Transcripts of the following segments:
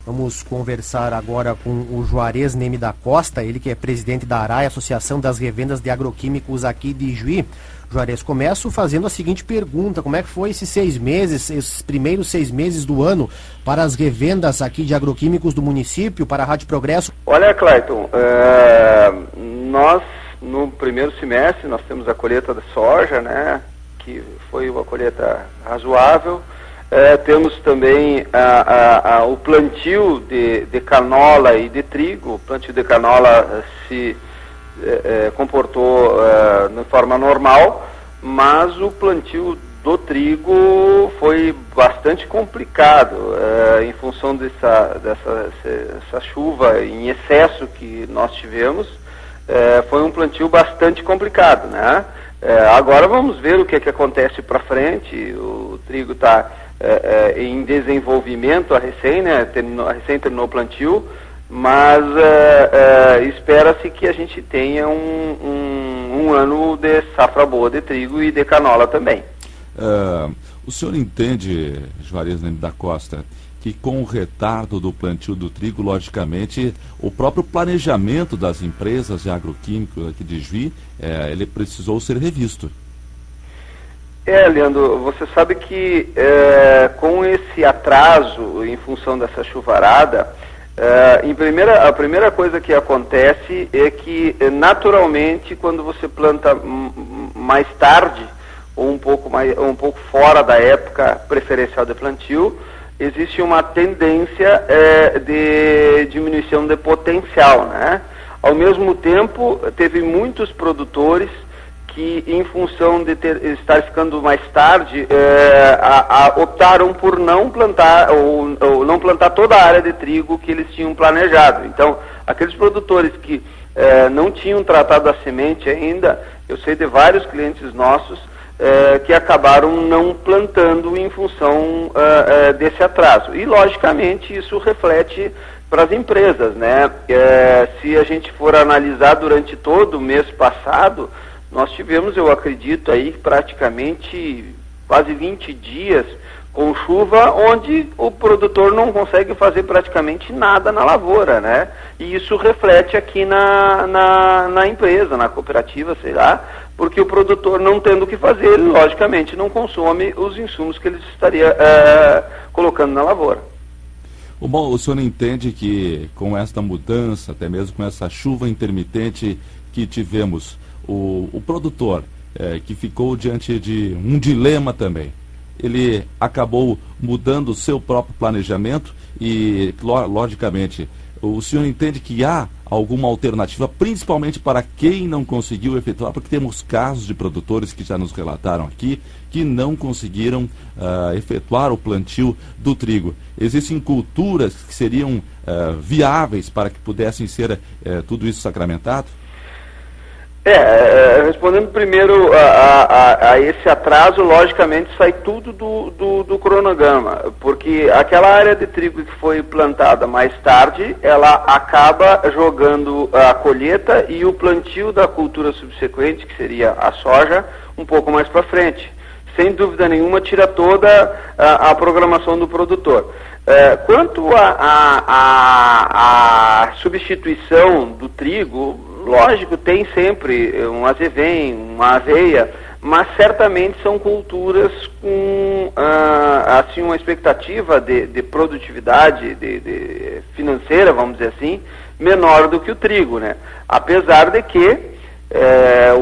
Vamos conversar agora com o Juarez Neme da Costa, ele que é presidente da ARAI, Associação das Revendas de Agroquímicos aqui de Juí. Juarez, começo fazendo a seguinte pergunta: como é que foi esses primeiros 6 meses do ano para as revendas aqui de agroquímicos do município, para a Rádio Progresso? Olha, Clayton, nós no primeiro semestre nós temos a colheita da soja, né, que foi uma colheita razoável. Temos também o plantio de canola e de trigo. O plantio de canola se comportou de forma normal, mas o plantio do trigo foi bastante complicado em função dessa chuva em excesso que nós tivemos. Foi um plantio bastante complicado, né? Agora vamos ver o que acontece para frente. O trigo está em desenvolvimento, a recém terminou o plantio, mas espera-se que a gente tenha um ano de safra boa de trigo e de canola também. O senhor entende, Juarez Neme da Costa, que com o retardo do plantio do trigo, logicamente, o próprio planejamento das empresas de agroquímicos aqui de Juí, ele precisou ser revisto? Leandro, você sabe que com esse atraso em função dessa chuvarada, a primeira coisa que acontece é que naturalmente quando você planta mais tarde ou um pouco fora da época preferencial de plantio, existe uma tendência de diminuição de potencial, né? Ao mesmo tempo, teve muitos produtores que, em função de estar ficando mais tarde, optaram por não plantar ou não plantar toda a área de trigo que eles tinham planejado. Então, aqueles produtores que não tinham tratado a semente ainda, eu sei de vários clientes nossos que acabaram não plantando em função desse atraso. E, logicamente, isso reflete para as empresas, né? Se a gente for analisar durante todo o mês passado, nós tivemos, eu acredito, aí praticamente quase 20 dias com chuva, onde o produtor não consegue fazer praticamente nada na lavoura, né? E isso reflete aqui na empresa, na cooperativa, sei lá, porque o produtor, não tendo o que fazer, ele, logicamente, não consome os insumos que ele estaria colocando na lavoura. Bom, o senhor entende que com esta mudança, até mesmo com essa chuva intermitente que tivemos, o produtor que ficou diante de um dilema também, ele acabou mudando o seu próprio planejamento e, logicamente, o senhor entende que há alguma alternativa, principalmente para quem não conseguiu efetuar, porque temos casos de produtores que já nos relataram aqui, que não conseguiram efetuar o plantio do trigo. Existem culturas que seriam viáveis para que pudessem ser tudo isso sacramentado? Respondendo primeiro a esse atraso, logicamente sai tudo do cronograma, porque aquela área de trigo que foi plantada mais tarde, ela acaba jogando a colheita e o plantio da cultura subsequente, que seria a soja, um pouco mais para frente. Sem dúvida nenhuma, tira toda a programação do produtor. Quanto à substituição do trigo, lógico, tem sempre um azevém, uma aveia, mas certamente são culturas com assim, uma expectativa de produtividade financeira, vamos dizer assim, menor do que o trigo, né? Apesar de que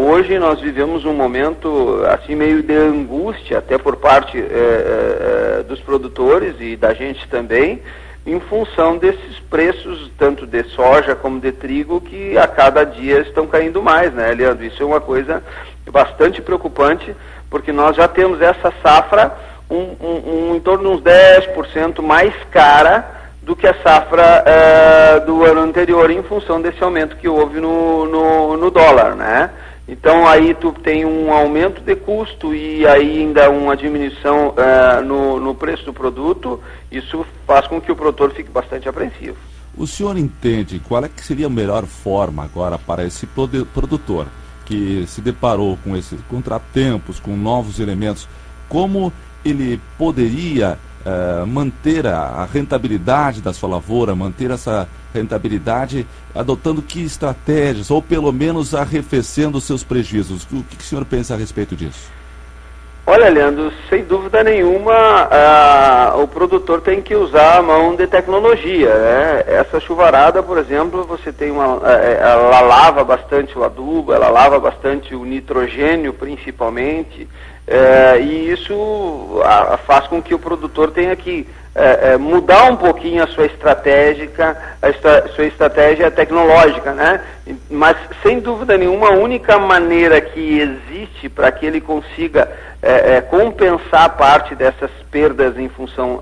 hoje nós vivemos um momento assim meio de angústia, até por parte dos produtores e da gente também, em função desses preços, tanto de soja como de trigo, que a cada dia estão caindo mais, né, Leandro? Isso é uma coisa bastante preocupante, porque nós já temos essa safra em torno de uns 10% mais cara do que a safra do ano anterior, em função desse aumento que houve no dólar, né? Então aí tu tem um aumento de custo e ainda uma diminuição no preço do produto. Isso faz com que o produtor fique bastante apreensivo. O senhor entende qual é que seria a melhor forma agora para esse produtor que se deparou com esses contratempos, com novos elementos, como ele poderia manter a rentabilidade da sua lavoura, manter essa rentabilidade adotando que estratégias, ou pelo menos arrefecendo os seus prejuízos? O que o senhor pensa a respeito disso? Olha, Leandro, sem dúvida nenhuma, o produtor tem que usar a mão de tecnologia, né? Essa chuvarada, por exemplo, você tem ela lava bastante o adubo, ela lava bastante o nitrogênio, principalmente, e isso faz com que o produtor tenha que mudar um pouquinho a sua sua estratégia tecnológica, né? Mas, sem dúvida nenhuma, a única maneira que existe para que ele consiga compensar parte dessas perdas em função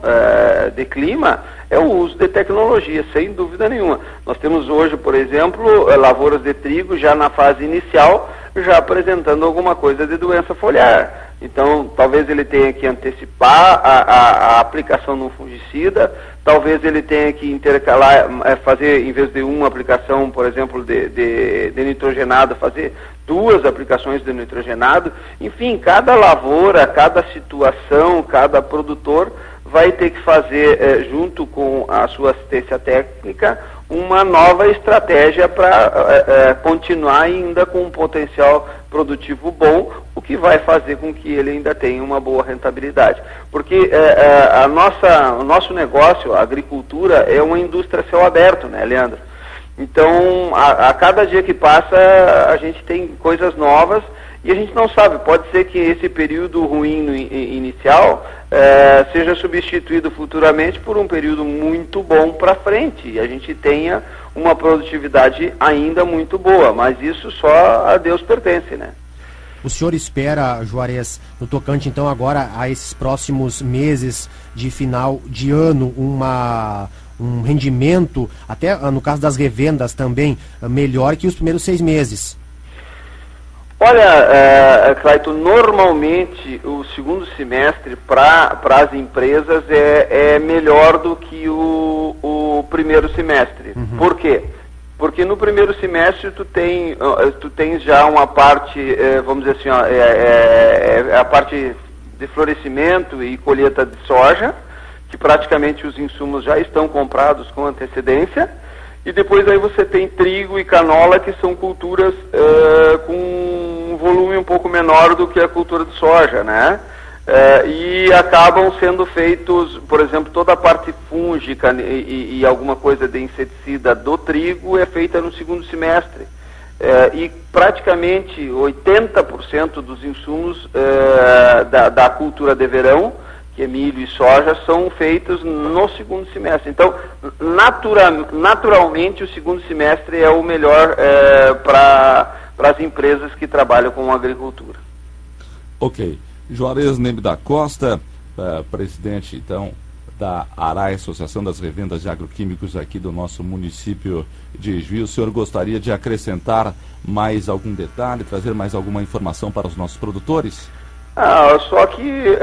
de clima é o uso de tecnologia, sem dúvida nenhuma. Nós temos hoje, por exemplo, lavouras de trigo já na fase inicial, já apresentando alguma coisa de doença foliar. Então, talvez ele tenha que antecipar a aplicação de um fungicida, talvez ele tenha que intercalar, fazer, em vez de uma aplicação, por exemplo, de nitrogenado, fazer 2 aplicações de nitrogenado. Enfim, cada lavoura, cada situação, cada produtor vai ter que fazer, junto com a sua assistência técnica, uma nova estratégia para continuar ainda com um potencial produtivo bom, o que vai fazer com que ele ainda tenha uma boa rentabilidade. Porque o nosso negócio, a agricultura, é uma indústria a céu aberto, né, Leandro? Então, a cada dia que passa, a gente tem coisas novas e a gente não sabe. Pode ser que esse período ruim inicial seja substituído futuramente por um período muito bom para frente e a gente tenha uma produtividade ainda muito boa, mas isso só a Deus pertence, né? O senhor espera, Juarez, no tocante então agora a esses próximos meses de final de ano, um rendimento, até no caso das revendas também, melhor que os primeiros 6 meses? Olha, Clayton, normalmente o segundo semestre para as empresas é melhor do que o primeiro semestre. Uhum. Por quê? Porque no primeiro semestre tu tens já uma parte, vamos dizer assim, a parte de florescimento e colheita de soja, que praticamente os insumos já estão comprados com antecedência. E depois aí você tem trigo e canola, que são culturas com um volume um pouco menor do que a cultura de soja, né? E acabam sendo feitos, por exemplo, toda a parte fúngica e alguma coisa de inseticida do trigo é feita no segundo semestre. E praticamente 80% dos insumos da cultura de verão, que é milho e soja, são feitos no segundo semestre. Então, naturalmente, o segundo semestre é o melhor para as empresas que trabalham com agricultura. Ok. Juarez Neme da Costa, presidente, então, da ARAI, Associação das Revendas de Agroquímicos aqui do nosso município de Juí. O senhor gostaria de acrescentar mais algum detalhe, trazer mais alguma informação para os nossos produtores? Só que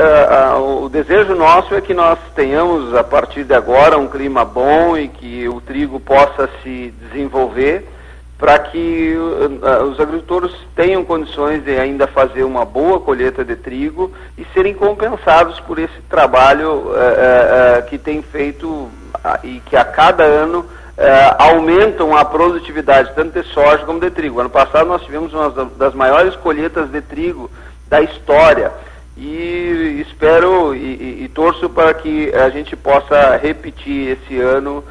o desejo nosso é que nós tenhamos, a partir de agora, um clima bom e que o trigo possa se desenvolver para que os agricultores tenham condições de ainda fazer uma boa colheita de trigo e serem compensados por esse trabalho que tem feito e que a cada ano aumentam a produtividade tanto de soja como de trigo. Ano passado nós tivemos uma das maiores colheitas de trigo da história e espero e torço para que a gente possa repetir esse ano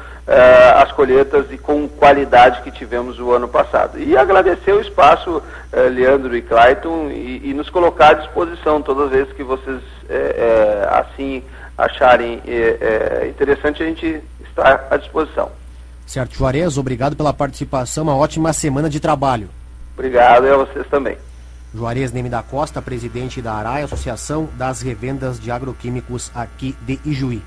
as colheitas e com qualidade que tivemos o ano passado. E agradecer o espaço, Leandro e Clayton, e nos colocar à disposição todas as vezes que vocês assim acharem interessante, a gente está à disposição. Certo, Juarez, obrigado pela participação, uma ótima semana de trabalho. Obrigado e a vocês também. Juarez Neme da Costa, presidente da ARAI, Associação das Revendas de Agroquímicos aqui de Ijuí.